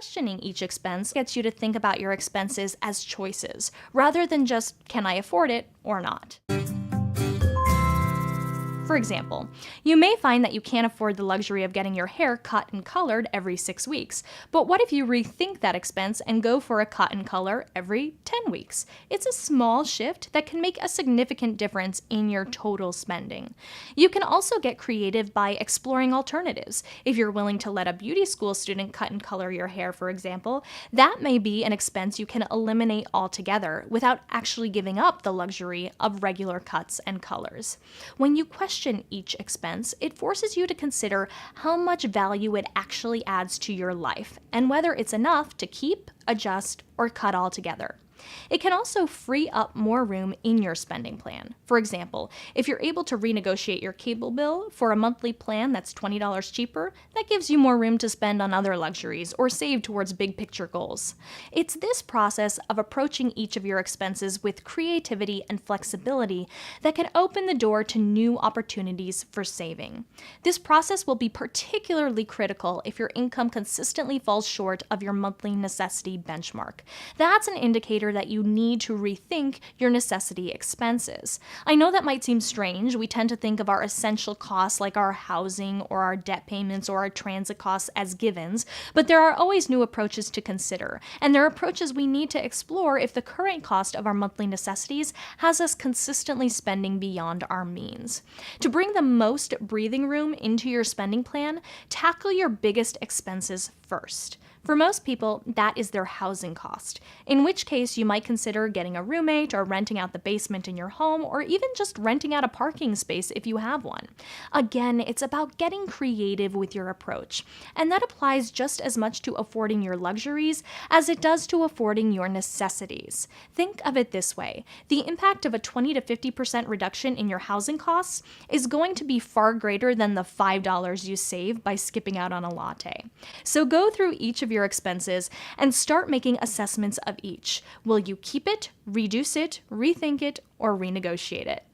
questioning each expense gets you to think about your expenses as choices, rather than just, can I afford it or not? For example, you may find that you can't afford the luxury of getting your hair cut and colored every 6 weeks, but what if you rethink that expense and go for a cut and color every 10 weeks? It's a small shift that can make a significant difference in your total spending. You can also get creative by exploring alternatives. If you're willing to let a beauty school student cut and color your hair, for example, that may be an expense you can eliminate altogether without actually giving up the luxury of regular cuts and colors. When you question each expense, it forces you to consider how much value it actually adds to your life and whether it's enough to keep, adjust, or cut altogether. It can also free up more room in your spending plan. For example, if you're able to renegotiate your cable bill for a monthly plan that's $20 cheaper, that gives you more room to spend on other luxuries or save towards big picture goals. It's this process of approaching each of your expenses with creativity and flexibility that can open the door to new opportunities for saving. This process will be particularly critical if your income consistently falls short of your monthly necessity benchmark. That's an indicator that you need to rethink your necessity expenses. I know that might seem strange. We tend to think of our essential costs like our housing or our debt payments or our transit costs as givens, but there are always new approaches to consider, and there are approaches we need to explore if the current cost of our monthly necessities has us consistently spending beyond our means. To bring the most breathing room into your spending plan, tackle your biggest expenses first. For most people, that is their housing cost, in which case you might consider getting a roommate or renting out the basement in your home, or even just renting out a parking space if you have one. Again, it's about getting creative with your approach, and that applies just as much to affording your luxuries as it does to affording your necessities. Think of it this way: the impact of a 20 to 50% reduction in your housing costs is going to be far greater than the $5 you save by skipping out on a latte. So go through each of your expenses and start making assessments of each. Will you keep it, reduce it, rethink it, or renegotiate it?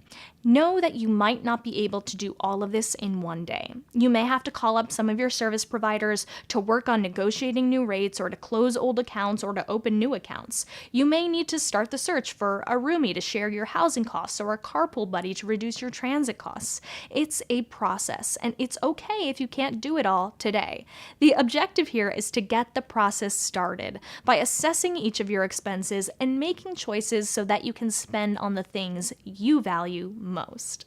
Know that you might not be able to do all of this in one day. You may have to call up some of your service providers to work on negotiating new rates, or to close old accounts, or to open new accounts. You may need to start the search for a roomie to share your housing costs, or a carpool buddy to reduce your transit costs. It's a process, and it's okay if you can't do it all today. The objective here is to get the process started by assessing each of your expenses and making choices so that you can spend on the things you value most.